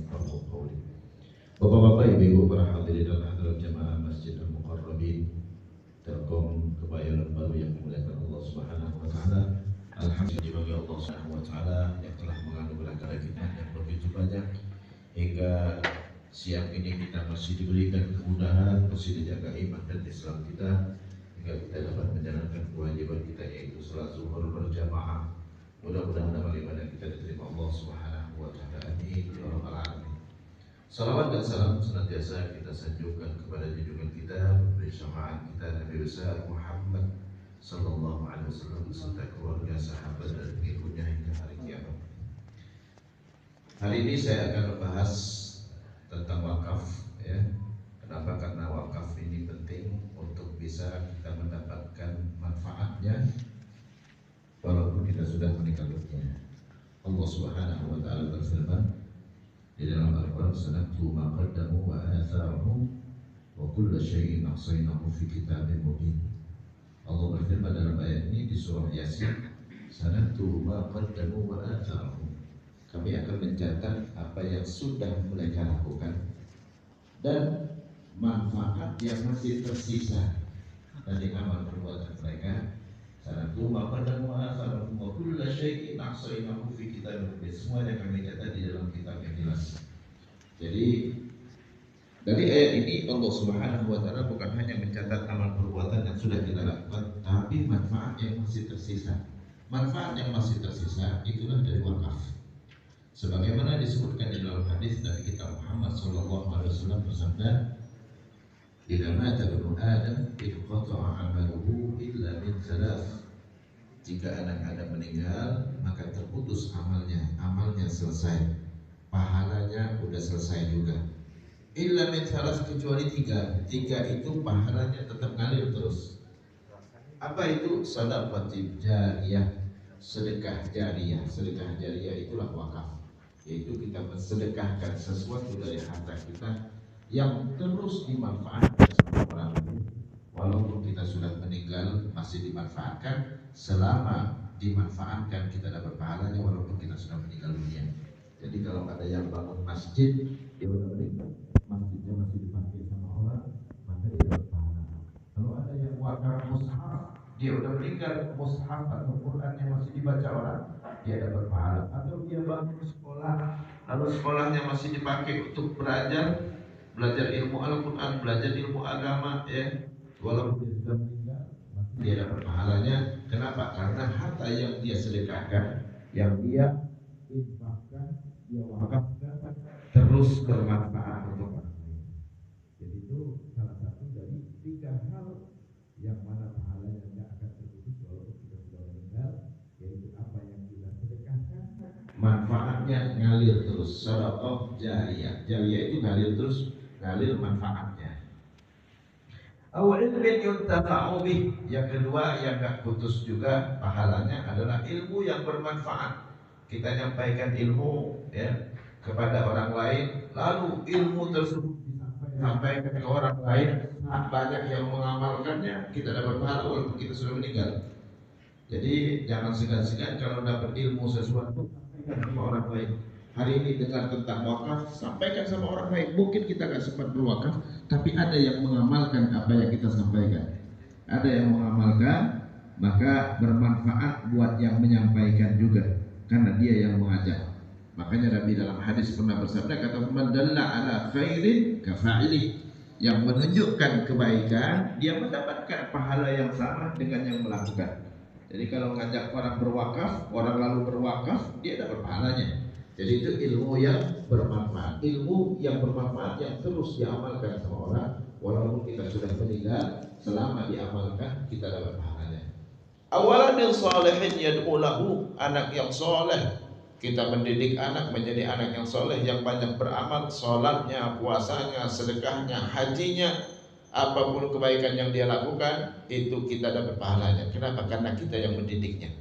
yafqahu qawli. Bapak-bapak, ibu-ibu, para hadirin dan hadirat jamaah Masjid Al-Muqarrabin Telkom Kebayoran Baru yang dimuliakan Allah Subhanahu wa taala. Alhamdulillah bagi Allah Subhanahu wa taala yang telah menganugerahkan kita yang begitu banyak hingga siang ini kita masih diberikan kemudahan, masih dijaga iman dan Islam kita hingga kita dapat menjalankan kewajiban kita yaitu salat zuhur berjamaah. Mudah-mudahan amal ibadah kita diterima Allah Subhanahu wa taala. Amin ya rabbal alamin. Salawat dan salam senantiasa kita sanjungkan kepada junjungan kita, pemberi syafaat kita Nabi besar Muhammad sallallahu alaihi wasallam beserta keluarga, sahabat dan pengikutnya hingga hari kiamat. Hari ini saya akan membahas tentang wakaf, ya. Kenapa? Karena wakaf ini penting untuk bisa kita mendapatkan manfaatnya walaupun kita sudah meninggal dunia. Allah Subhanahu wa taala berfirman di dalam Al-Quran, sanaktubu ma qaddamu wa atharahum wa kulla syai'in ahsaynahu fi kitabin mubin. Allah berfirman dalam ayat ini di surah Yasin, sanaktubu ma qaddamu wa atharahum. Kami akan mencatat apa yang sudah mereka lakukan dan manfaat yang masih tersisa dari amal perbuatan mereka. Sanaktubu ma qaddamu wa atharahum wa kulla syai'in ahsaynahu fi kitabin mubin. Semuanya kami catat di dalam kitab yang jelas. Jadi dari ayat ini Allah Subhanahu wa taala bukan hanya mencatat amal perbuatan yang sudah kita lakukan, tapi manfaat yang masih tersisa. Manfaat yang masih tersisa itulah dari wakaf. Sebagaimana disebutkan di dalam hadis dari kita Muhammad sallallahu alaihi wasallam bersabda, "Idza mata ibnu Adam inqata'a 'amaluhu illa min thalath." Jika anak Adam meninggal, maka terputus amalnya selesai, pahalanya udah selesai juga. Illa min thalath, kecuali tiga itu pahalanya tetap ngalir terus. Apa itu? Shadaqatin jariyah, sedekah jariyah. Sedekah jariyah itulah wakaf, yaitu kita mensedekahkan sesuatu dari harta kita yang terus dimanfaatkan sama orang lain. Walaupun kita sudah meninggal, masih dimanfaatkan. Selama dimanfaatkan kita dapat pahalanya walaupun kita sudah meninggal dunia. Jadi kalau ada yang bangun masjid, dia sudah meninggal, masjidnya masih dipakai sama orang, maka dia dapat pahala. Kalau ada yang wakaf mushaf, dia sudah meninggal, mushaf atau Qurannya masih dibaca orang, dia dapat pahala. Atau dia bangun sekolah, lalu sekolahnya masih dipakai untuk belajar ilmu Al-Quran, belajar ilmu agama, ya. Walaupun dia sudah meninggal, dia dapat pahalanya. Kenapa? Karena harta yang dia sedekahkan, yang dia infakkan, dia wakafkan, terus bermanfaat untuk orang lain. Jadi itu salah satu dari tiga hal yang mana pahalanya tidak akan terputus walaupun kita sudah meninggal, yaitu apa yang kita sedekahkan, manfaatnya ngalir terus. Shadaqah jariyah. Jariyah itu ngalir terus, ngalir manfaatnya. Aw ilmin yuntafa'u bih. Yang kedua yang enggak putus juga pahalanya adalah ilmu yang bermanfaat. Kita nyampaikan ilmu, ya, kepada orang lain, lalu ilmu tersebut disampaikan ke orang lain, banyak yang mengamalkannya, kita dapat pahala walaupun kita sudah meninggal. Jadi jangan segan-segan kalau dapat ilmu sesuatu, sampaikan sama orang lain. Hari ini dengar tentang wakaf, sampaikan sama orang lain. Mungkin kita gak sempat berwakaf, tapi ada yang mengamalkan apa yang kita sampaikan. Ada yang mengamalkan, maka bermanfaat buat yang menyampaikan juga, karena dia yang mengajak. Makanya Nabi dalam hadis pernah bersabda, kata man dalla ala khairin kafa'ilih. Yang menunjukkan kebaikan, dia mendapatkan pahala yang sama dengan yang melakukan. Jadi kalau ngajak orang berwakaf, orang lalu berwakaf, dia dapat pahalanya. Jadi itu ilmu yang bermanfaat, ilmu yang bermanfaat yang terus diamalkan sama orang, walaupun kita sudah meninggal, selama diamalkan kita dapat pahalanya. Awalan yang salihin yad'u lahu, anak yang soleh. Kita mendidik anak menjadi anak yang soleh, yang banyak beramal, sholatnya, puasanya, sedekahnya, hajinya, apapun kebaikan yang dia lakukan, itu kita dapat pahalanya. Kenapa? Karena kita yang mendidiknya.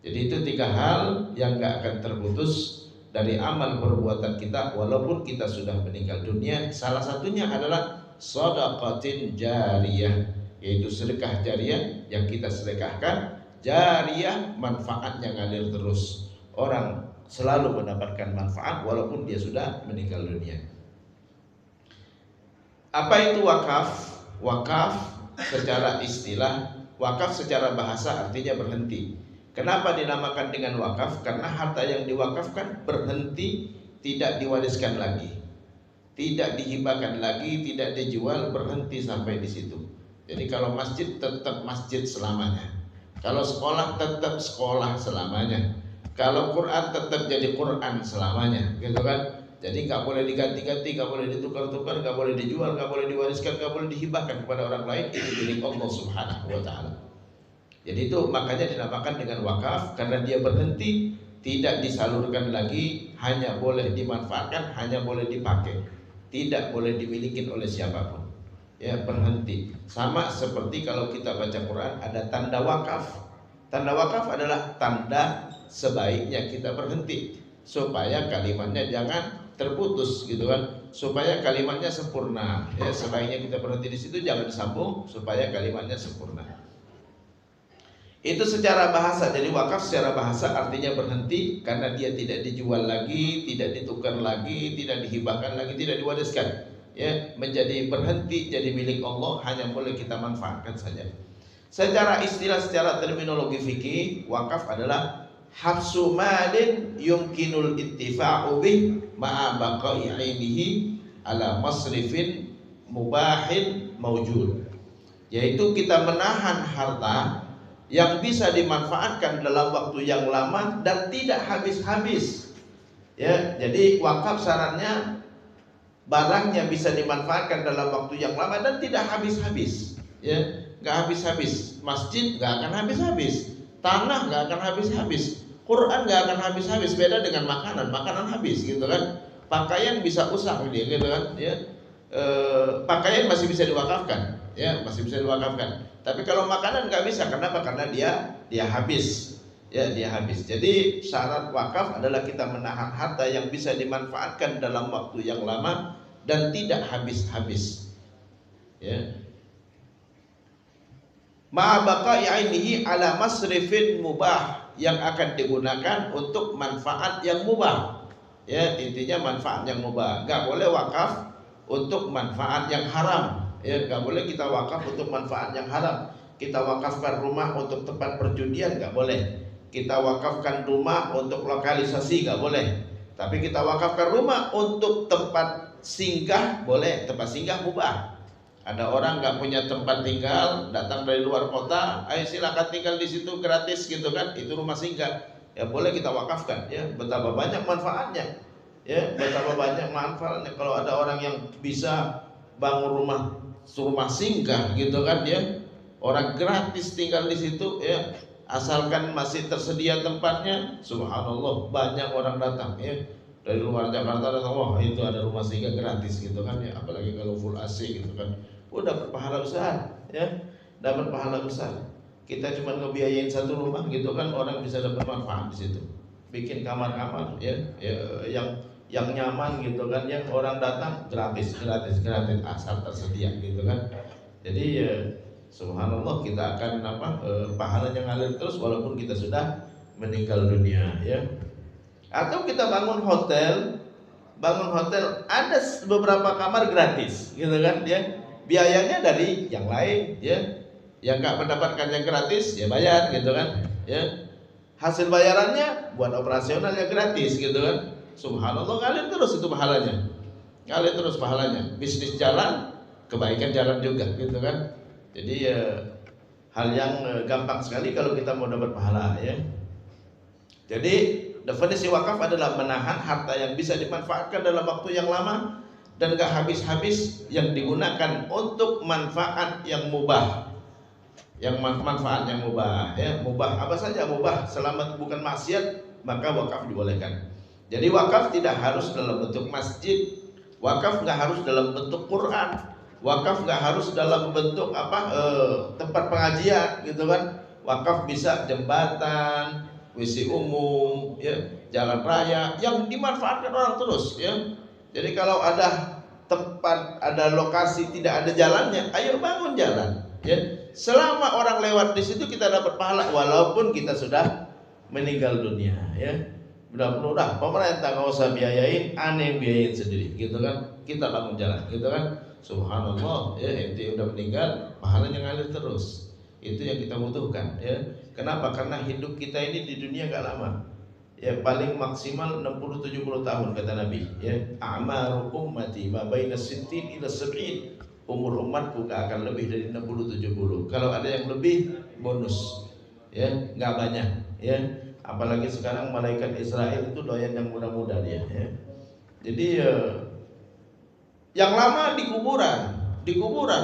Jadi itu tiga hal yang gak akan terputus dari amal perbuatan kita walaupun kita sudah meninggal dunia. Salah satunya adalah shadaqatin jariyah, yaitu sedekah jariyah yang kita sedekahkan. Jariyah manfaatnya ngalir terus. Orang selalu mendapatkan manfaat walaupun dia sudah meninggal dunia. Apa itu wakaf? Wakaf secara istilah, wakaf secara bahasa artinya berhenti. Kenapa dinamakan dengan wakaf? Karena harta yang diwakafkan berhenti, tidak diwariskan lagi, tidak dihibahkan lagi, tidak dijual, berhenti sampai di situ. Jadi kalau masjid tetap masjid selamanya, kalau sekolah tetap sekolah selamanya, kalau Quran tetap jadi Quran selamanya, gitu kan? Jadi nggak boleh diganti-ganti, nggak boleh ditukar-tukar, nggak boleh dijual, nggak boleh diwariskan, nggak boleh dihibahkan kepada orang lain. Itu milik Allah Subhanahu wa Ta'ala. Jadi itu makanya dinamakan dengan wakaf, karena dia berhenti, tidak disalurkan lagi, hanya boleh dimanfaatkan, hanya boleh dipakai, tidak boleh dimiliki oleh siapapun. Ya, berhenti. Sama seperti kalau kita baca Quran ada tanda wakaf. Tanda wakaf adalah tanda sebaiknya kita berhenti supaya kalimatnya jangan terputus, gitu kan, supaya kalimatnya sempurna. Ya, sebaiknya kita berhenti di situ, jangan disambung supaya kalimatnya sempurna. Itu secara bahasa. Jadi wakaf secara bahasa artinya berhenti, karena dia tidak dijual lagi, tidak ditukar lagi, tidak dihibahkan lagi, tidak diwariskan. Ya, menjadi berhenti, jadi milik Allah, hanya boleh kita manfaatkan saja. Secara istilah, secara terminologi fikih, wakaf adalah habsu malin yumkinul ittifa'u bih ma'a baqa'i 'ainihi ala masrifin mubahin mawjud. Yaitu kita menahan harta yang bisa dimanfaatkan dalam waktu yang lama dan tidak habis-habis. Ya, jadi wakaf syaratnya barangnya bisa dimanfaatkan dalam waktu yang lama dan tidak habis-habis. Ya, nggak habis-habis. Masjid nggak akan habis-habis. Tanah nggak akan habis-habis. Quran nggak akan habis-habis. Beda dengan makanan, makanan habis, gitu kan. Pakaian bisa usang dia, gitu kan. Ya, pakaian masih bisa diwakafkan. Ya, masih bisa diwakafkan. Tapi kalau makanan nggak bisa, kenapa? Karena dia habis, ya, dia habis. Jadi syarat wakaf adalah kita menahan harta yang bisa dimanfaatkan dalam waktu yang lama dan tidak habis-habis. Ya. Ma'abaqa'i 'ainihi ala masrifin mubah, yang akan digunakan untuk manfaat yang mubah. Ya, intinya manfaat yang mubah. Nggak boleh wakaf untuk manfaat yang haram. Ya, nggak boleh kita wakaf untuk manfaat yang haram. Kita wakafkan rumah untuk tempat perjudian, nggak boleh. Kita wakafkan rumah untuk lokalisasi, nggak boleh. Tapi kita wakafkan rumah untuk tempat singgah, boleh. Tempat singgah mubah. Ada orang nggak punya tempat tinggal, datang dari luar kota, ayo silakan tinggal di situ gratis, gitu kan? Itu rumah singgah. Ya boleh kita wakafkan. Ya, betapa banyak manfaatnya. Ya, betapa banyak manfaatnya kalau ada orang yang bisa bangun rumah singgah, gitu kan, ya, orang gratis tinggal di situ, ya, asalkan masih tersedia tempatnya. Subhanallah, banyak orang datang, ya, dari luar Jakarta datang, wah itu ada rumah singgah gratis, gitu kan, ya, apalagi kalau full AC, gitu kan, dapat pahala besar, ya, dapat pahala besar. Kita cuma ngebiayain satu rumah, gitu kan, orang bisa dapat manfaat di situ, bikin kamar-kamar, ya, yang nyaman, gitu kan, yang orang datang gratis asal tersedia, gitu kan. Jadi ya, subhanallah, kita akan pahalanya ngalir terus walaupun kita sudah meninggal dunia, ya. Atau kita bangun hotel ada beberapa kamar gratis, gitu kan, ya. Biayanya dari yang lain, ya. Yang nggak mendapatkan yang gratis ya bayar, gitu kan, ya. Hasil bayarannya buat operasional yang gratis, gitu kan. Subhanallah, ngalir terus itu pahalanya. Ngalir terus pahalanya. Bisnis jalan, kebaikan jalan juga, gitu kan. Jadi hal yang gampang sekali kalau kita mau dapat pahala, ya. Jadi definisi wakaf adalah menahan harta yang bisa dimanfaatkan dalam waktu yang lama dan gak habis-habis, yang digunakan untuk manfaat yang mubah. Yang manfaat yang mubah, ya. Mubah apa saja mubah, selama bukan maksiat, maka wakaf dibolehkan. Jadi wakaf tidak harus dalam bentuk masjid, wakaf nggak harus dalam bentuk Quran, wakaf nggak harus dalam bentuk tempat pengajian, gitu kan. Wakaf bisa jembatan, WC umum, ya, jalan raya yang dimanfaatkan orang terus, ya. Jadi kalau ada tempat, ada lokasi tidak ada jalannya, ayo bangun jalan, ya. Selama orang lewat di situ kita dapat pahala walaupun kita sudah meninggal dunia, ya. udah pemerintah nggak usah biayain, aneh yang biayain sendiri, gitu kan? Kita bangun jalan, gitu kan? Subhanallah, ya ente udah meninggal, pahalanya ngalir terus. Itu yang kita butuhkan, ya. Kenapa? Karena hidup kita ini di dunia gak lama. Ya paling maksimal 60-70 tahun kata Nabi, ya. A'maru ummati ma baina sittin ila sab'in. Umur umatku gak akan lebih dari 60-70. Kalau ada yang lebih bonus, ya, nggak banyak, ya. Apalagi sekarang malaikat Israel itu doyan yang muda-muda dia, ya. Jadi yang lama di kuburan.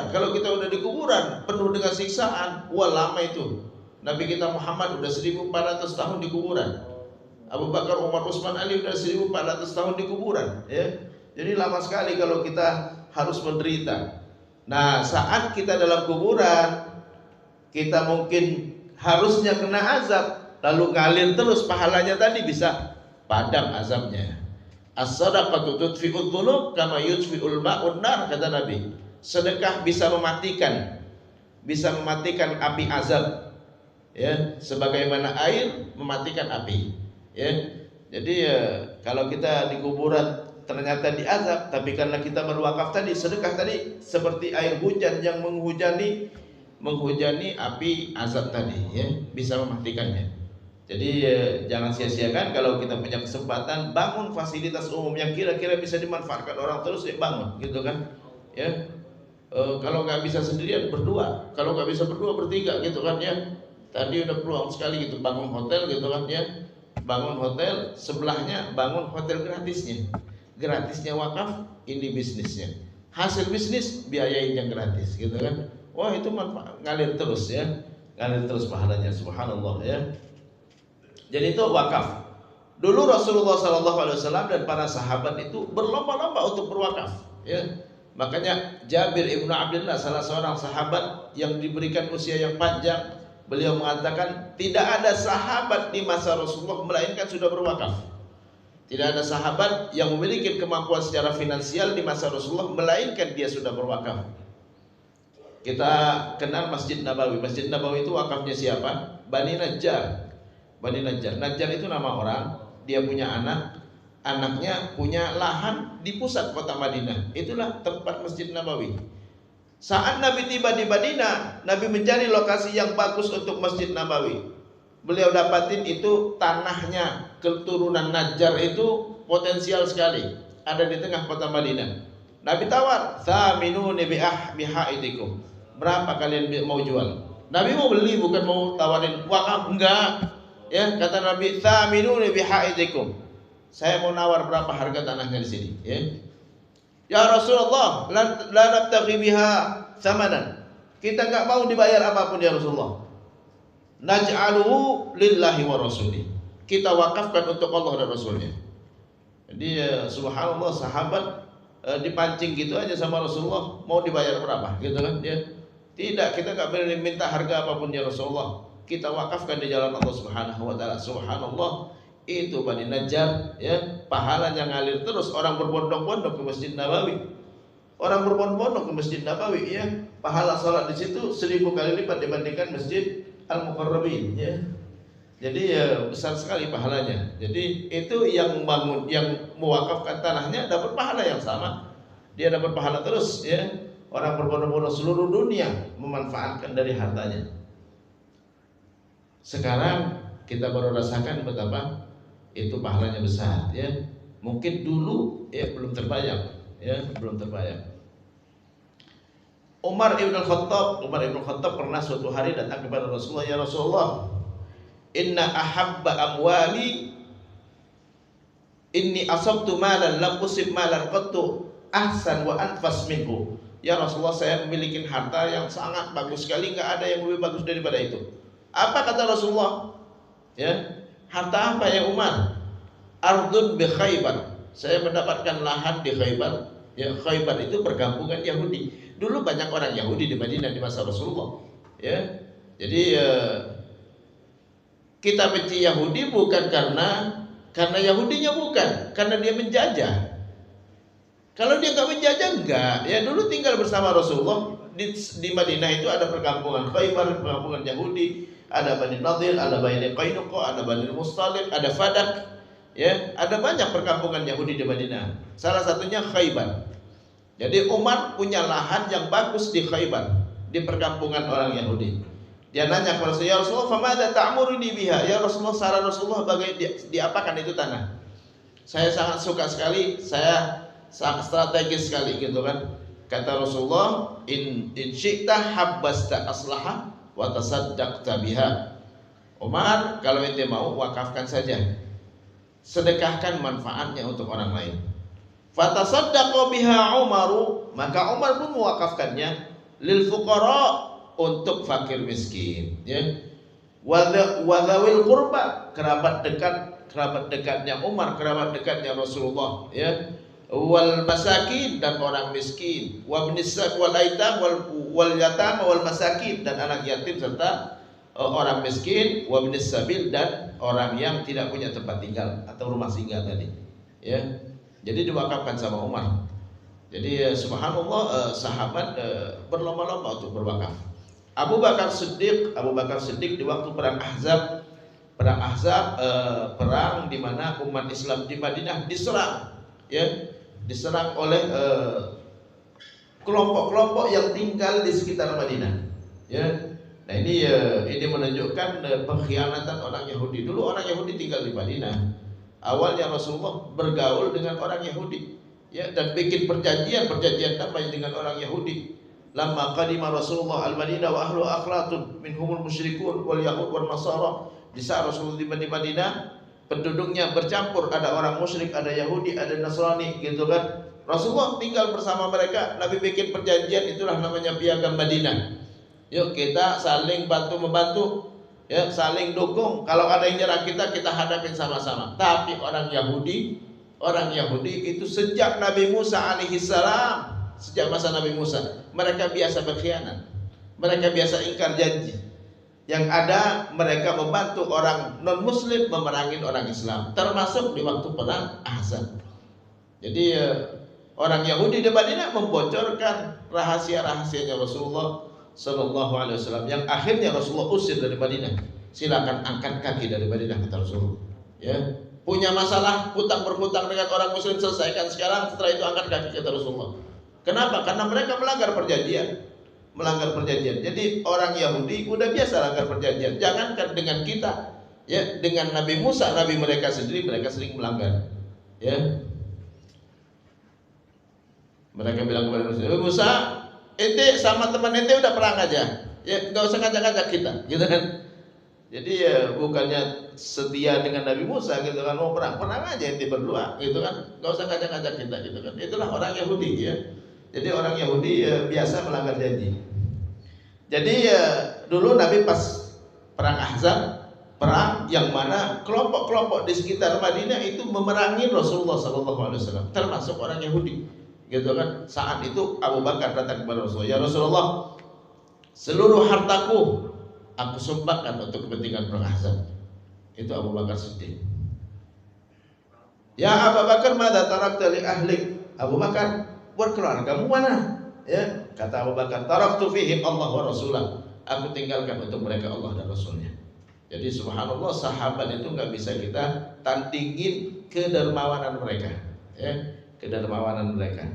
Kalau kita udah di kuburan penuh dengan siksaan, wah lama itu. Nabi kita Muhammad udah 1400 tahun di kuburan. Abu Bakar, Umar, Utsman, Ali udah 1400 tahun di kuburan, ya. Jadi lama sekali kalau kita harus menderita. Nah, saat kita dalam kuburan, kita mungkin harusnya kena azab, lalu ngalir terus pahalanya tadi bisa padam azabnya. As-sadaqatu tudfi'ud dzunub kama yudfi'ul ma'un nar, kata Nabi. Sedekah bisa mematikan api azab, ya, sebagaimana air mematikan api, ya. Jadi kalau kita di kuburan ternyata diazab, tapi karena kita berwakaf tadi, sedekah tadi, seperti air hujan yang menghujani api azab tadi, ya, bisa mematikannya. Jadi jangan sia-siakan kalau kita punya kesempatan bangun fasilitas umum yang kira-kira bisa dimanfaatkan orang terus, ya bangun, gitu kan, ya. Kalau nggak bisa sendirian berdua, kalau nggak bisa berdua bertiga, gitu kan, ya. Tadi udah peluang sekali gitu bangun hotel, gitu kan, ya. Bangun hotel, sebelahnya bangun hotel gratisnya wakaf, ini bisnisnya. Hasil bisnis biayain yang gratis, gitu kan. Wah, itu manfaat ngalir terus, ya. Ngalir terus pahalanya, subhanallah, ya. Jadi itu wakaf. Dulu Rasulullah SAW dan para sahabat itu berlomba-lomba untuk berwakaf, ya. Makanya Jabir ibnu Abdullah, salah seorang sahabat yang diberikan usia yang panjang, beliau mengatakan tidak ada sahabat di masa Rasulullah melainkan sudah berwakaf. Tidak ada sahabat yang memiliki kemampuan secara finansial di masa Rasulullah melainkan dia sudah berwakaf. Kita kenal Masjid Nabawi. Masjid Nabawi itu wakafnya siapa? Bani Najjar. Najjar itu nama orang. Dia punya anak, anaknya punya lahan di pusat kota Madinah. Itulah tempat Masjid Nabawi. Saat Nabi tiba di Madinah, Nabi mencari lokasi yang bagus untuk Masjid Nabawi. Beliau dapatin itu tanahnya keturunan Najjar itu potensial sekali, ada di tengah kota Madinah. Nabi tawar, "Thaminuni bihaidikum." Berapa kalian mau jual? Nabi mau beli, bukan mau tawarin wakaf, enggak. Ya, kata Nabi, "Thaminuni bihaidikum." Saya mau nawar berapa harga tanahnya di sini, ya. Ya Rasulullah, la nabtaghi biha thamanan. Kita enggak mau dibayar apapun ya Rasulullah. Naj'aluhu lillahi wa rasulih. Kita wakafkan untuk Allah dan Rasulnya. Jadi subhanallah, sahabat dipancing gitu aja sama Rasulullah, mau dibayar berapa, gitu kan, ya. Tidak, kita enggak boleh minta harga apapun ya Rasulullah. Kita wakafkan di jalan Allah Subhanahu wa taala. Subhanallah, itu Bani Najjar, ya, pahalanya ngalir terus. Orang berbondong-bondong ke Masjid Nabawi. Orang berbondong-bondong ke Masjid Nabawi, ya. Pahala salat di situ 1000 kali lipat dibandingkan Masjid Al-Muqarrabin, ya. Jadi besar sekali pahalanya. Jadi itu yang bangun, yang mewakafkan tanahnya dapat pahala yang sama. Dia dapat pahala terus, ya. Orang berbondong-bondong seluruh dunia memanfaatkan dari hartanya. Sekarang kita baru rasakan betapa itu pahalanya besar, ya. Mungkin dulu ya belum terbayang, ya, belum terbayang. Umar ibn Khattab pernah suatu hari datang kepada Rasulullah, "Ya Rasulullah, inna ahabba amwali inni asabtu malan lam usib malan qattu ahsan wa anfas minhu." Ya Rasulullah, saya memiliki harta yang sangat bagus sekali, enggak ada yang lebih bagus daripada itu. Apa kata Rasulullah? Ya, harta apa ya Umar? Ardun bi Khaybar. Saya mendapatkan lahan di Khaybar. Ya, Khaybar itu perkampungan Yahudi. Dulu banyak orang Yahudi di Madinah di masa Rasulullah. Ya, jadi kita benci Yahudi bukan karena Yahudinya, bukan karena dia menjajah. Kalau dia nggak menjajah, enggak. Ya, dulu tinggal bersama Rasulullah di Madinah itu ada perkampungan Khaybar, perkampungan Yahudi. Ada Bani Nadir, ada Bani Qainuqa, ada Bani Mustalik, ada Fadak. Ya, ada banyak perkampungan Yahudi di Madinah. Salah satunya Khaybar. Jadi Umar punya lahan yang bagus di Khaybar, di perkampungan orang Yahudi. Dia nanya kepada Rasulullah, ya Rasulullah, "Famada ta'muruni biha?" Ya Rasulullah, saran Rasulullah diapakan itu tanah? Saya sangat suka sekali, saya sangat strategis sekali gitu kan. Kata Rasulullah, in syi'ta habbasta aslaha wa tasaddaqta biha. Umar, kalau ente mau wakafkan saja, sedekahkan manfaatnya untuk orang lain. Fatasaddaqa biha Umaru, maka Umar pun mewakafkannya lil fuqara, untuk fakir miskin, ya. Wadawil qurba, kerabat dekatnya Umar, kerabat dekatnya Rasulullah, ya. Wal masakin, dan orang miskin, wabnisab wal aitam wal yatam wal masakin, dan anak yatim serta orang miskin, wabnis sabil, dan orang yang tidak punya tempat tinggal atau rumah singgah tadi, ya. Jadi diwakafkan sama Umar. Jadi subhanallah, sahabat berlomba-lomba untuk berwakaf. Abu Bakar Siddiq di waktu perang Ahzab, perang di mana umat Islam di Madinah diserang, ya, diserang oleh kelompok-kelompok yang tinggal di sekitar Madinah, ya. Nah ini menunjukkan pengkhianatan orang Yahudi. Dulu orang Yahudi tinggal di Madinah. Awalnya Rasulullah bergaul dengan orang Yahudi, ya, dan bikin perjanjian damai dengan orang Yahudi. Lamma qadima Rasulullah al-Madinah wa ahlu akhlatun minhumul musyrikun wal yahud wal nasara. Di saat Rasulullah di Madinah, penduduknya bercampur, ada orang musyrik, ada Yahudi, ada Nasrani, gitu kan. Rasulullah tinggal bersama mereka. Nabi bikin perjanjian, itulah namanya Piagam Madinah. Yuk kita saling bantu membantu, ya, saling dukung. Kalau ada yang nyerang kita hadapin sama-sama. Tapi orang Yahudi itu sejak Nabi Musa alaihissalam, sejak masa Nabi Musa, mereka biasa berkhianat, mereka biasa ingkar janji. Yang ada mereka membantu orang non muslim memerangi orang Islam, termasuk di waktu perang Ahzab. Jadi orang Yahudi di Madinah membocorkan rahasia-rahasianya Rasulullah Sallallahu Alaihi Wasallam, yang akhirnya Rasulullah usir dari Madinah. Silakan angkat kaki dari Madinah, kata Rasulullah. Ya, punya masalah hutang berhutang dengan orang Muslim, selesaikan sekarang. Setelah itu angkat kaki, kata Rasulullah. Kenapa? Karena mereka melanggar perjanjian. Jadi orang Yahudi udah biasa langgar perjanjian. Jangankan dengan kita, ya, dengan Nabi Musa, Nabi mereka sendiri, mereka sering melanggar. Ya, mereka bilang kepada Nabi Musa, ente sama teman ente udah perang aja, ya, nggak usah ngajak-ngajak kita, gitu kan. Jadi ya bukannya setia dengan Nabi Musa, gitu kan, mau perang aja ente berdua, gitu kan, nggak usah ngajak-ngajak kita, gitu kan. Itulah orang Yahudi, ya. Jadi orang Yahudi biasa melanggar janji. Jadi dulu Nabi pas perang Ahzab, perang yang mana kelompok-kelompok di sekitar Madinah itu memerangi Rasulullah SAW, termasuk orang Yahudi, gitu kan. Saat itu Abu Bakar datang kepada Rasulullah, ya Rasulullah, seluruh hartaku aku sumbangkan untuk kepentingan perang Ahzab. Itu Abu Bakar Siddiq. Ya Abu Bakar, madza tarakta li ahlik? Abu Bakar, buat keluargamu mana? Ya, kata Abu Bakar, taraktu fihim Allah wa Rasulah. Aku tinggalkan untuk mereka Allah dan Rasulnya. Jadi subhanallah, sahabat itu nggak bisa kita tandingin kedermawanan mereka, ya, kedermawanan mereka.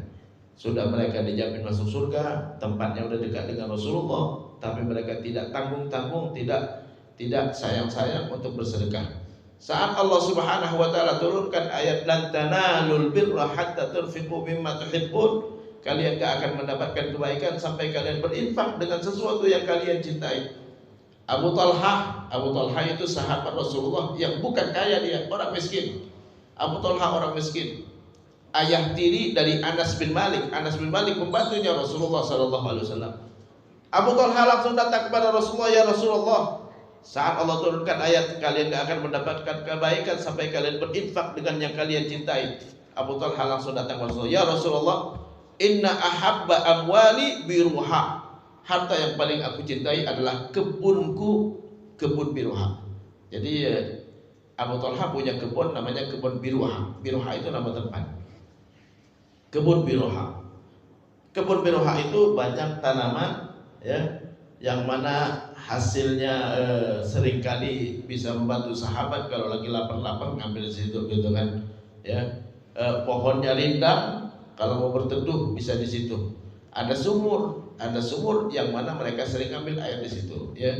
Sudah mereka dijamin masuk surga, tempatnya udah dekat dengan Rasulullah, tapi mereka tidak tanggung-tanggung, tidak sayang-sayang untuk bersedekah. Saat Allah Subhanahu wa taala turunkan ayat lan tanalul birra hatta tunfiqu mimma tuhibbun, kalian gak akan mendapatkan kebaikan sampai kalian berinfak dengan sesuatu yang kalian cintai. Abu Talha itu sahabat Rasulullah yang bukan kaya, dia orang miskin. Abu Talha orang miskin. Ayah tiri dari Anas bin Malik pembantunya Rasulullah SAW. Abu Talha langsung datang kepada Rasulullah, ya Rasulullah, saat Allah turunkan ayat kalian gak akan mendapatkan kebaikan sampai kalian berinfak dengan yang kalian cintai. Abu Talha langsung datang kepada Rasulullah, ya Rasulullah, inna ahabba amwali biruha. Harta yang paling aku cintai adalah kebunku, kebun biruha. Jadi Abu Talha punya kebun namanya kebun biruha. Biruha itu nama tempat. Kebun biruha. Kebun biruha itu banyak tanaman, ya, yang mana hasilnya seringkali bisa membantu sahabat kalau lagi lapar-lapar ngambil di situ gitu kan ya. Pohonnya rindang, kalau mau berteduh bisa di situ. Ada sumur yang mana mereka sering ambil air di situ ya.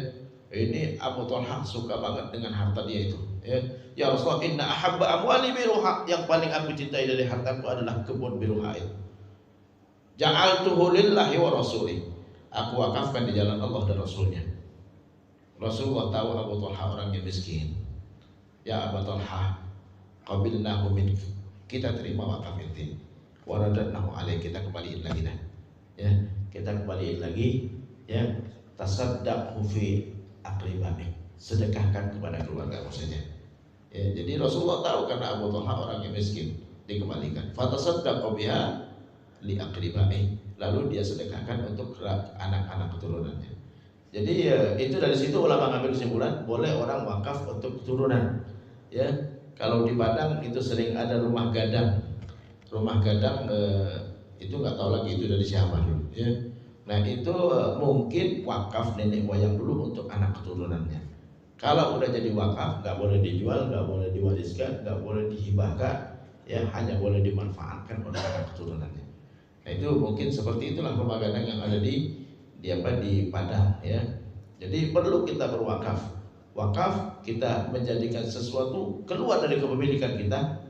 Ini Abu Talha suka banget dengan harta dia itu ya. Ya Rasulullah, inna ahabba amwali biruha, yang paling aku cintai dari hartaku adalah kebun biruha itu. Ja'altuhu lillahi wa rasulih, aku wakafkan di jalan Allah dan Rasulnya. Rasulullah tahu Abu Talha orangnya miskin. Ya Abu Talha, qabilnahu minka, kita terima wakaf itu. Wa radadnahu alaih, kita kembaliin lagi dah. Ya, kita kembaliin lagi ya. Tasaddaqhu fi aqribabik, sedekahkan kepada keluargamu saja. Ya, jadi Rasulullah tahu karena Abu Talha orangnya miskin, dikembalikan. Fatasaddaqu biha li aqribabik, lalu dia sedekahkan untuk anak-anak keturunannya. Jadi itu dari situ ulama ngambil kesimpulan boleh orang wakaf untuk keturunan. Ya, kalau di Padang itu sering ada rumah gadang. Rumah gadang itu nggak tahu lagi itu dari siapa dulu. Ya. Nah itu mungkin wakaf nenek moyang dulu untuk anak keturunannya. Kalau udah jadi wakaf, nggak boleh dijual, nggak boleh diwariskan, nggak boleh dihibahkan, ya hanya boleh dimanfaatkan oleh anak keturunannya. Nah itu mungkin seperti itulah rumah gadang yang ada di Padang ya. Jadi perlu kita berwakaf. Wakaf kita menjadikan sesuatu keluar dari kepemilikan kita.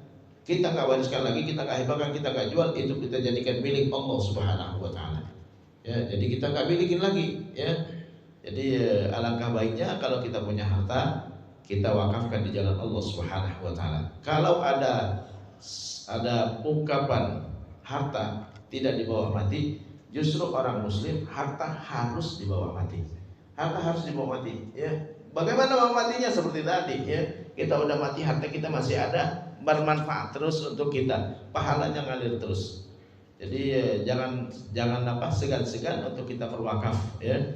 Kita nggak wariskan lagi, kita nggak hibahkan, kita nggak jual, itu kita jadikan milik Allah Subhanahu wa taala. Ya, jadi kita nggak milikin lagi ya. Jadi alangkah baiknya kalau kita punya harta, kita wakafkan di jalan Allah Subhanahu wa taala. Kalau ada ungkapan harta tidak dibawa mati, justru orang muslim harta harus dibawa mati. Harta harus dibawa mati ya. Bagaimana bawa matinya? Seperti tadi ya. Kita udah mati, harta kita masih ada, bermanfaat terus untuk kita, pahalanya ngalir terus. Jadi jangan segan-segan untuk kita berwakaf ya.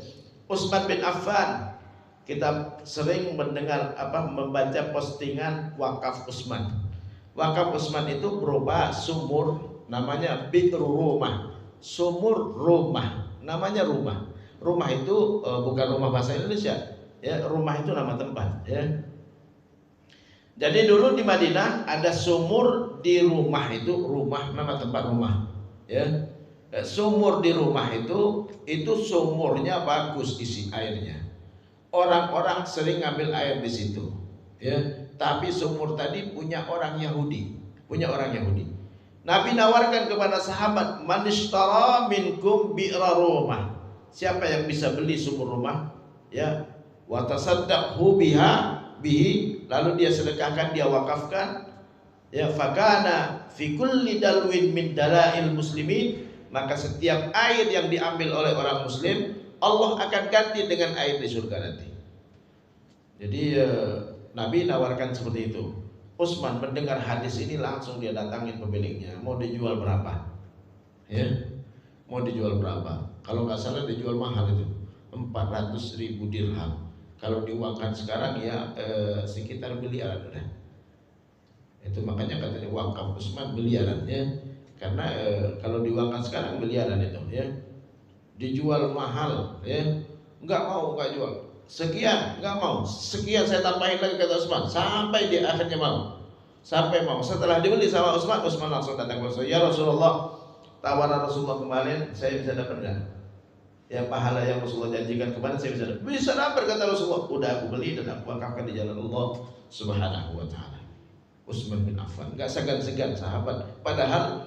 Utsman bin Affan, kita sering mendengar membaca postingan wakaf Utsman. Wakaf Utsman itu berupa sumur, namanya Bi'ru Rumah. Sumur rumah, namanya rumah. Rumah itu bukan rumah bahasa Indonesia, ya. Rumah itu nama tempat, ya. Jadi dulu di Madinah ada sumur di rumah itu, rumah nama tempat rumah, ya. Sumur di rumah itu sumurnya bagus isi airnya. Orang-orang sering ngambil air di situ, ya. Tapi sumur tadi punya orang Yahudi. Nabi nawarkan kepada sahabat, "Man ishtara minkum bi'ra rumah." Siapa yang bisa beli sumur rumah, ya, wa tasaddaqhu bihi, lalu dia sedekahkan, dia wakafkan, ya, fakana fi kulli dalwin min dalail muslimin, maka setiap air yang diambil oleh orang muslim Allah akan ganti dengan air di surga nanti. Jadi Nabi nawarkan seperti itu. Utsman mendengar hadis ini langsung dia datangin pemiliknya, mau dijual berapa? Ya, mau dijual berapa? Kalau nggak salah dijual mahal itu, 400.000 dirham. Kalau diuangkan sekarang ya sekitar miliaran udah. Itu makanya katanya wakaf Utsman miliaran ya, karena kalau diuangkan sekarang miliaran itu ya. Dijual mahal ya, nggak jual. Sekian, nggak mau. Sekian saya tambahin lagi kata Utsman, sampai di akhirnya mau. Setelah dibeli sama Utsman langsung datang ke Rasulullah. Ya Rasulullah, tawaran Rasulullah kemarin saya bisa dapat nggak? Ya pahala yang Rasulullah janjikan kemarin saya bisa dapat. Bisa dapat kata Rasulullah. Udah aku beli dan aku wakafkan di jalan Allah Subhanahu wa taala. Utsman bin Affan, nggak segan-segan sahabat. Padahal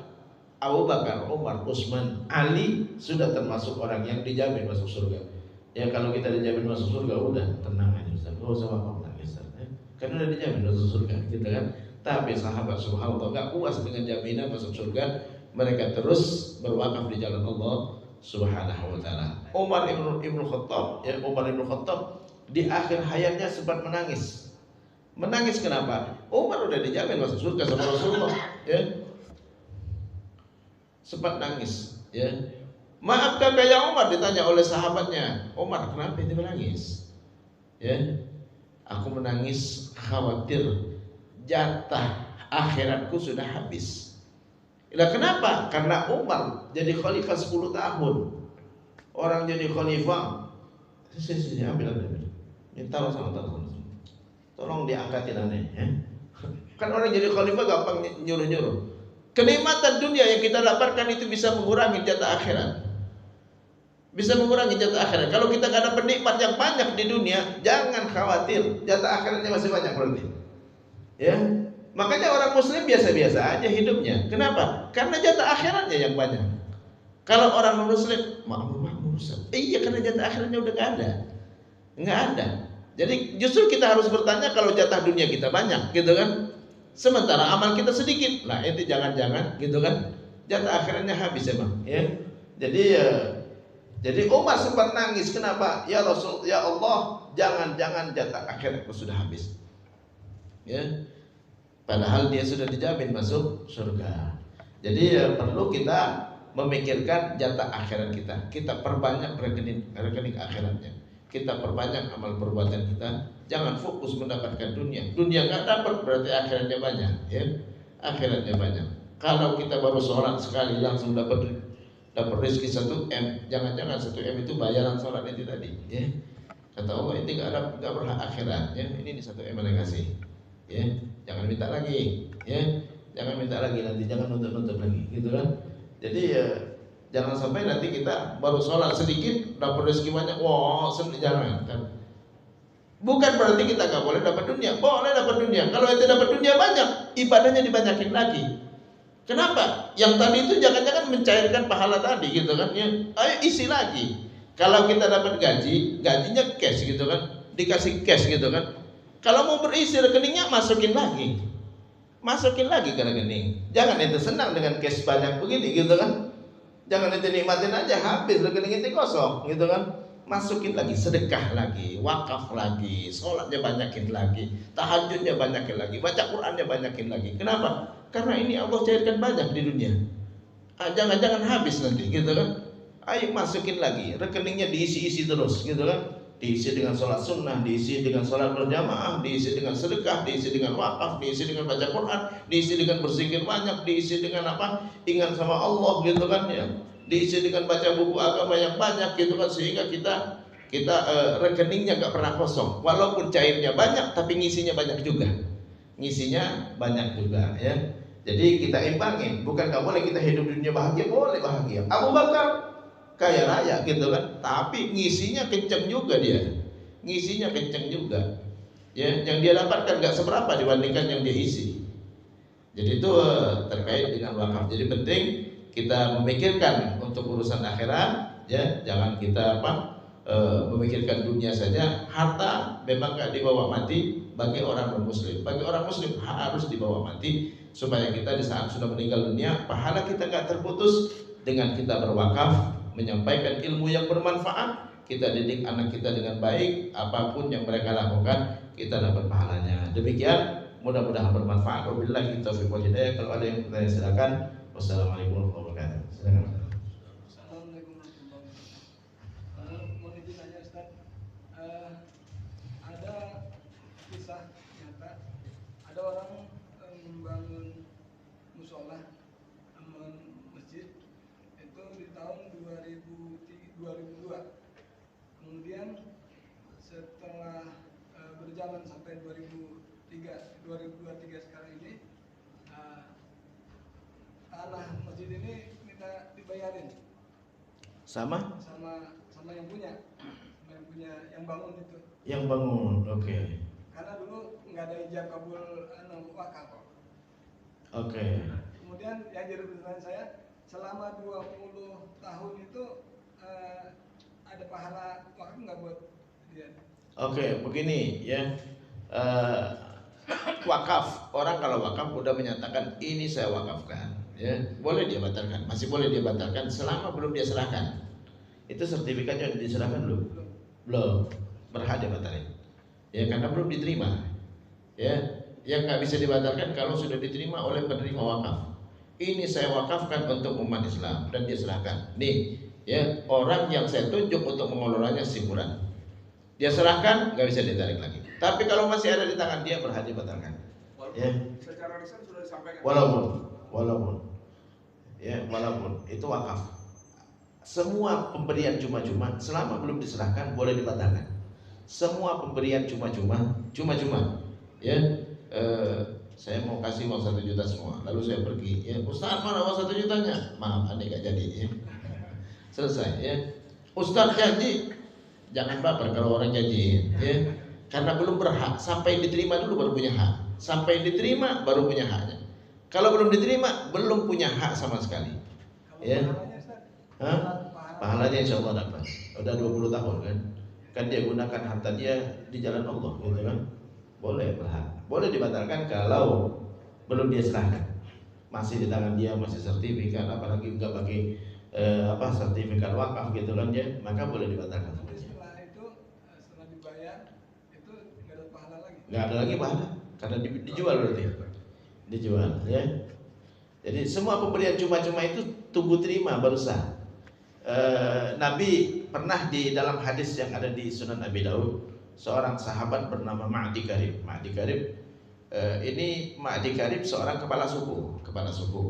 Abu Bakar, Umar, Utsman, Ali sudah termasuk orang yang dijamin masuk surga. Ya kalau kita dijamin masuk surga udah tenang aja Ustaz. Enggak usah nangis Ustaz. Karena udah dijamin masuk surga gitu kan. Tapi sahabat subhanallah enggak puas dengan jaminan masuk surga, mereka terus berwakaf di jalan Allah Subhanahu wa taala. Umar ibnu Khattab di akhir hayatnya sempat menangis. Menangis kenapa? Umar udah dijamin masuk surga sama Rasulullah, ya. Sempat nangis, ya. Maafkah ya Umar, ditanya oleh sahabatnya. Umar, kenapa itu menangis? Ya, aku menangis khawatir jatah akhiratku sudah habis. Nah, kenapa? Karena Umar jadi khalifah 10 tahun. Orang jadi khalifah Sini ambil. Ini taruh sana. Tolong diangkatin aneh ya. Kan orang jadi khalifah gampang nyuruh-nyuruh. Kenikmatan dunia yang kita dapatkan itu bisa mengurangi jatah akhirat. Bisa mengurangi jatah akhirat. Kalau kita gak ada penikmat yang banyak di dunia, jangan khawatir, jatah akhiratnya masih banyak berarti. Ya. Makanya orang muslim biasa-biasa aja hidupnya. Kenapa? Karena jatah akhiratnya yang banyak. Kalau orang muslim makmur Ustaz. Iya, karena jatah akhiratnya udah gak ada. Nggak ada. Jadi justru kita harus bertanya kalau jatah dunia kita banyak, gitu kan? Sementara amal kita sedikit. Nah, itu jangan-jangan, gitu kan? Jatah akhiratnya habis emang, ya. Jadi Umar sempat nangis, kenapa? Ya Rasul, ya Allah, jangan-jangan jatah akhiratku sudah habis. Ya. Padahal dia sudah dijamin masuk surga. Jadi perlu kita memikirkan jatah akhirat kita. Kita perbanyak rekening akhiratnya. Kita perbanyak amal perbuatan kita. Jangan fokus mendapatkan dunia. Dunia nggak dapat berarti akhiratnya banyak, ya. Akhiratnya banyak. Kalau kita baru sholat sekali langsung dapat rezeki 1 M, jangan-jangan 1 M itu bayaran sholat itu tadi, ya. Kata Allah ini nggak berhak akhirat, ya. Ini 1 M yang kasih, ya. Jangan minta lagi, ya. Jangan minta lagi nanti, jangan nuntut lagi, gitu kan. Jadi jangan sampai nanti kita baru sholat sedikit dapat rezeki banyak, wah senang, jangan kan. Bukan berarti kita nggak boleh dapat dunia, boleh dapat dunia. Kalau kita dapat dunia banyak, ibadahnya dibanyakin lagi. Kenapa? Yang tadi itu jangan-jangan mencairkan pahala tadi, gitu kan? Ya, ayo isi lagi. Kalau kita dapat gajinya cash, gitu kan? Dikasih cash, gitu kan? Kalau mau berisi rekeningnya masukin lagi ke rekening. Jangan itu senang dengan cash banyak begini, gitu kan? Jangan itu nikmatin aja habis rekening itu kosong, gitu kan? Masukin lagi, sedekah lagi, wakaf lagi, sholatnya banyakin lagi, tahajudnya banyakin lagi, baca Qurannya banyakin lagi. Kenapa? Karena ini Allah cairkan banyak di dunia. Jangan-jangan habis nanti, gitu kan? Ayo masukin lagi, rekeningnya diisi-isi terus, gitu kan? Diisi dengan sholat sunnah, diisi dengan sholat berjamaah, diisi dengan sedekah, diisi dengan wakaf, diisi dengan baca Quran, diisi dengan berzikir banyak, diisi dengan apa? Ingat sama Allah, gitu kan ya? Diisi dengan baca buku agama yang banyak, gitu kan, sehingga kita rekeningnya nggak pernah kosong. Walaupun cairnya banyak, tapi ngisinya banyak juga. Ya. Jadi kita imbangin, bukan nggak boleh kita hidup di dunia bahagia, boleh bahagia. Abu Bakar kaya raya, gitu kan, tapi ngisinya kenceng juga dia. Ya, yang dia dapatkan nggak seberapa dibandingkan yang dia isi. Jadi itu terkait dengan wakaf. Jadi penting kita memikirkan untuk urusan akhirat, ya. Jangan kita memikirkan dunia saja. Harta memang gak dibawa mati bagi orang non-muslim. Bagi orang muslim harus dibawa mati supaya kita di saat sudah meninggal dunia, pahala kita gak terputus dengan kita berwakaf, menyampaikan ilmu yang bermanfaat, kita didik anak kita dengan baik, apapun yang mereka lakukan kita dapat pahalanya. Demikian, mudah-mudahan bermanfaat. Wabillahi taufiq wal hidayah. Kalau ada yang bertanya silakan. Wassalamualaikum warahmatullahi wabarakatuh. Silakan. Assalamualaikum warahmatullahi wabarakatuh. Mau ditanya Ustaz, ada kisah nyata, ada orang membangun musola, masjid itu di tahun 2002. Kemudian setelah berjalan sampai 2023 sekarang ini, tanah masjid ini minta dibayarin Sama yang punya yang bangun itu. Yang bangun, oke. Karena dulu nggak ada ijab kabul wakaf. Oke. Kemudian yang jadi pertanyaan saya, selama 20 tahun itu ada pahala wakaf nggak buat dia? Oke, begini ya. Wakaf, orang kalau wakaf udah menyatakan ini saya wakafkan, ya, boleh dia batalkan, masih boleh dia batalkan selama belum dia serahkan. Itu sertifikatnya diserahkan belum, berhak dia batalkan, ya, karena belum diterima, ya. Yang nggak bisa dibatalkan kalau sudah diterima oleh penerima wakaf. Ini saya wakafkan untuk umat Islam dan dia serahkan. Nih, ya, orang yang saya tunjuk untuk mengelolanya si Fulan, dia serahkan, nggak bisa ditarik lagi. Tapi kalau masih ada di tangan dia, berhak dibatalkan. Ya. Secara lisan sudah disampaikan. Walaupun itu wakaf. semua pemberian cuma-cuma selama belum diserahkan boleh dibatalkan. Semua pemberian cuma-cuma, ya. Saya mau kasih uang 1 juta semua, lalu saya pergi, ya Ustaz mana uang 1 jutanya? Maaf, aneh gak jadi, ya. Selesai, ya. Ustaz janji, jangan baper kalau orang janji, ya. Karena belum berhak, sampai diterima dulu baru punya hak. Sampai diterima baru punya haknya. Kalau belum diterima belum punya hak sama sekali. Ya. Pahalanya insya Allah dapat. Udah 20 tahun kan. Kan dia gunakan harta dia di jalan Allah, gitu kan. Boleh berhak. Boleh dibatalkan kalau belum dia serahkan. Masih di tangan dia, masih sertifikat, apalagi enggak pakai sertifikat wakaf gitu kan dia, maka boleh dibatalkan. Setelah itu, setelah dibayar itu nggak ada pahala lagi. Nggak ada lagi pahala karena dijual berarti. Dijual, ya. Jadi semua pemberian cuma-cuma itu tunggu terima baru sah. Nabi pernah di dalam hadis yang ada di Sunan Abi Daud, seorang sahabat bernama Ma'di Karib. Ma'di Karib Ma'di Karib seorang kepala suku.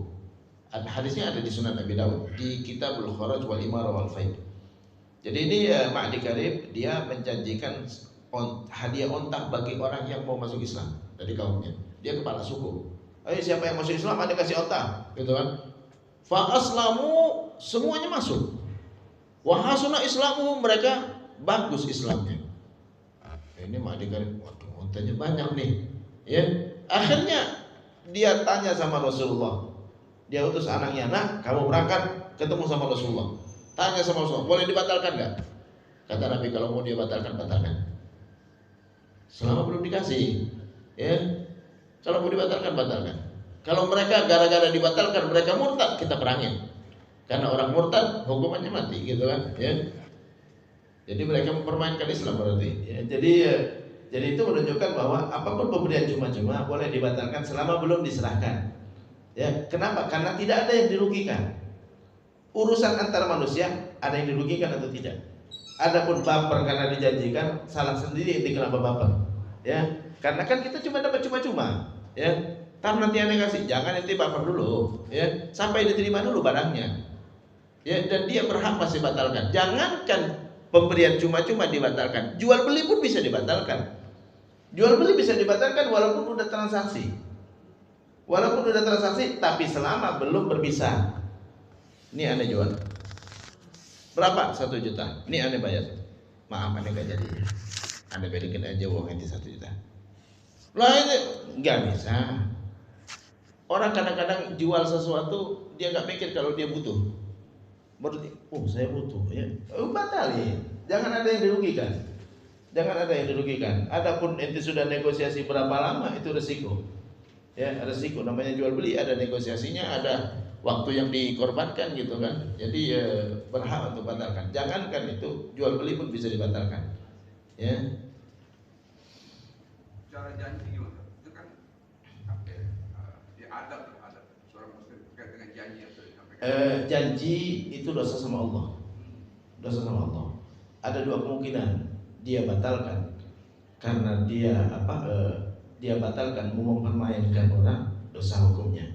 Hadisnya ada di Sunan Abi Daud di Kitabul Kharaj wal Imara wal Faid. Jadi ini Ma'di Karib dia menjanjikan hadiah onta bagi orang yang mau masuk Islam dari kaumnya. Dia kepala suku. Ayo siapa yang masuk Islam ada kasih onta, gitu kan? Fa aslamu, semuanya masuk. Wa hasuna islamu, mereka bagus Islamnya. Ini Ma'di Karib, waduh ontanya banyak nih. Ya, akhirnya dia tanya sama Rasulullah. Dia utus anaknya, "Nak, kamu berangkat ketemu sama Rasulullah. Tanya sama Rasulullah, boleh dibatalkan enggak?" Kata Nabi, kalau mau dia batalkan, batalkan. Selama belum dikasih, ya. Kalau mau dibatalkan, batalkan. Kalau mereka gara-gara dibatalkan mereka murtad, kita perangin. Karena orang murtad hukumannya mati, gitu kan, ya. Jadi mereka mempermainkan Islam berarti. Ya, jadi itu menunjukkan bahwa apapun pemberian cuma-cuma boleh dibatalkan selama belum diserahkan. Ya, kenapa? Karena tidak ada yang dirugikan. Urusan antara manusia ada yang dirugikan atau tidak. Adapun baper karena dijanjikan, salah sendiri itu kenapa baper. Ya, karena kan kita cuma dapat cuma-cuma. Ya, tar nanti aneh kasih, jangan nanti baper dulu. Ya, sampai diterima dulu barangnya. Ya, dan dia berhak masih batalkan. Jangankan pemberian cuma-cuma dibatalkan, jual beli pun bisa dibatalkan. Jual beli bisa dibatalkan walaupun udah transaksi. Walaupun udah transaksi, tapi selama belum berpisah. Ini aneh jual. Berapa? 1 juta. Ini aneh bayar. Maaf, aneh gak jadi. Aneh balikin aja uang itu 1 juta. Lah ini nggak bisa. Orang kadang-kadang jual sesuatu dia nggak mikir kalau dia butuh. Berarti, saya butuh, ya. Batalin. Jangan ada yang dirugikan. Jangan ada yang dirugikan. Adapun ente sudah negosiasi berapa lama itu resiko. Ya, resiko namanya jual beli, ada negosiasinya, ada waktu yang dikorbankan gitu kan. Jadi berhak untuk batalkan. Jangankan itu, jual beli pun bisa dibatalkan. Ya. Cara janji gimana? Itu kan ada seorang muslim terkait dengan janji yang sudah disampaikan. Janji itu dosa sama Allah. Dosa sama Allah. Ada 2 kemungkinan. Dia batalkan karena dia dia batalkan mau mempermainkan orang, dosa hukumnya.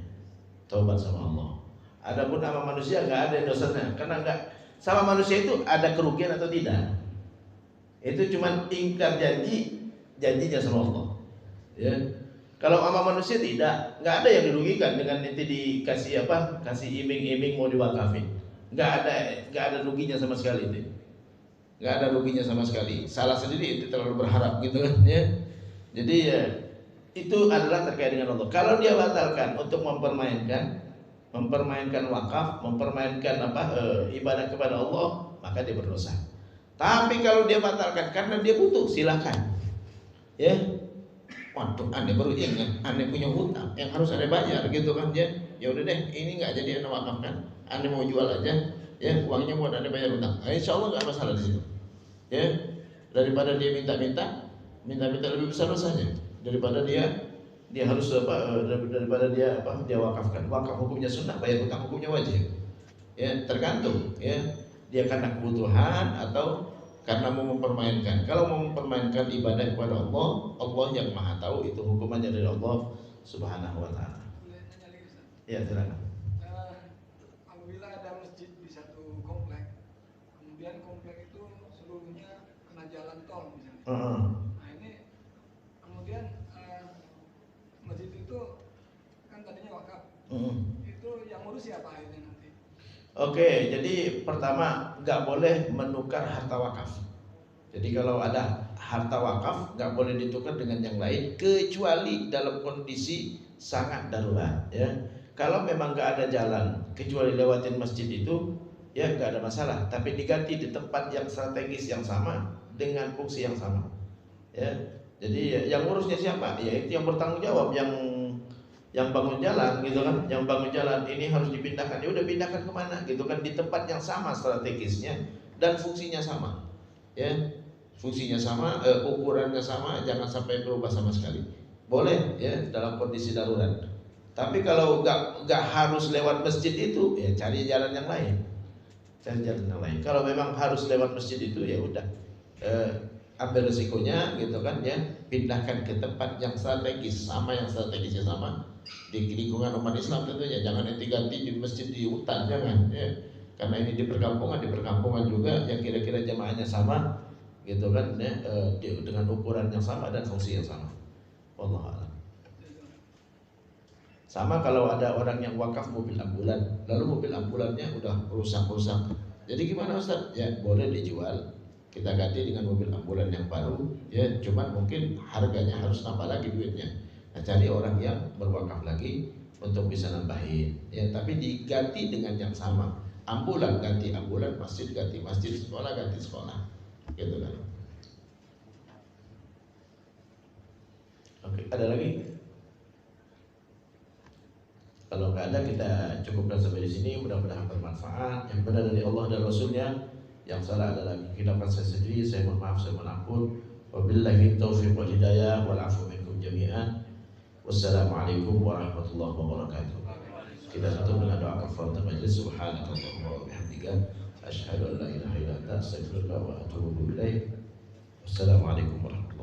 Taubat sama Allah. Adapun sama manusia nggak ada dosanya, karena nggak sama manusia itu ada kerugian atau tidak. Itu cuma ingkar janjinya sama Allah. Ya. Kalau sama manusia tidak, nggak ada yang dirugikan dengan nanti dikasih kasih iming-iming mau diwakafin. Nggak ada ruginya sama sekali itu. Nggak ada ruginya sama sekali. Salah sendiri itu terlalu berharap gitu kan. Ya. Jadi itu adalah terkait dengan Allah. Kalau dia batalkan untuk mempermainkan wakaf, mempermainkan ibadah kepada Allah, maka dia berdosa. Tapi kalau dia batalkan karena dia butuh, silakan. Ya. Waduh, aneh baru ingat, aneh punya hutang yang harus aneh bayar gitu kan ya. Ya udah deh, ini nggak jadi aneh wakafkan. Aneh mau jual aja, ya uangnya buat aneh bayar hutang. Insya Allah nggak masalah di situ. Ya, daripada dia minta lebih besar dosanya daripada dia harus daripada dia wakafkan. Wakaf hukumnya sunnah, bayar hutang hukumnya wajib. Ya, tergantung ya. Dia karena kebutuhan atau karena mau mempermainkan. Kalau mau mempermainkan ibadah kepada Allah, Allah yang Maha tahu itu hukumannya dari Allah Subhanahu wa taala. Boleh nanya lagi, Ustaz? Ya, silakan. Apabila ada masjid di satu komplek komplek itu seluruhnya kena jalan tol misalnya. Heeh. Nah ini kemudian masjid itu kan tadinya wakaf, Heeh. itu yang ngurus siapa akhirnya nanti? Oke, jadi pertama nggak boleh menukar harta wakaf. Jadi kalau ada harta wakaf nggak boleh ditukar dengan yang lain kecuali dalam kondisi sangat darurat. Ya, kalau memang nggak ada jalan kecuali lewatin masjid itu, ya nggak ada masalah. Tapi diganti di tempat yang strategis yang sama dengan fungsi yang sama. Ya, jadi yang ngurusnya siapa? Ya itu yang bertanggung jawab, yang bangun jalan gitu kan, yang bangun jalan ini harus dipindahkan, ya udah pindahkan kemana gitu kan, di tempat yang sama strategisnya dan fungsinya sama, ya fungsinya sama, ukurannya sama, jangan sampai berubah sama sekali. Boleh ya dalam kondisi darurat. Tapi kalau nggak harus lewat masjid itu, ya cari jalan yang lain, cari jalan yang lain. Kalau memang harus lewat masjid itu, ya udah ambil resikonya gitu kan, ya pindahkan ke tempat yang strategis sama, yang strategisnya sama di lingkungan umat Islam tentunya. Jangan ganti di masjid di hutan, jangan ya. Karena ini di perkampungan juga yang kira-kira jamaahnya sama gitu kan ya, dengan ukuran yang sama dan fungsi yang sama. Wallahu a'lam. Sama kalau ada orang yang wakaf mobil ambulan, lalu mobil ambulannya udah rusak. Jadi gimana Ustaz? Ya boleh dijual, kita ganti dengan mobil ambulan yang baru, ya cuman mungkin harganya harus tambah lagi duitnya. Nah, cari orang yang berwakaf lagi untuk bisa nambahin, ya tapi diganti dengan yang sama. Ambulan ganti ambulan, masjid ganti masjid, sekolah ganti sekolah, gitu kan. Oke, ada lagi? Kalau nggak ada kita cukupkan sampai di sini. Mudah-mudahan bermanfaat. Yang benar dari Allah dan Rasulnya, yang salah adalah khilafan saya sendiri. Saya mohon maaf, saya mohon ampun. Wabillahi taufiq wal hidayah wal afu minkum jami'an. Wassalamualaikum warahmatullahi wabarakatuh. Kita tutup dengan doa kafaratul majlis. Subhanakallahumma wa bihamdika asyhadu an la ilaha illa anta astaghfiruka wa atubu ilaik. Wassalamualaikum warahmatullahi wabarakatuh.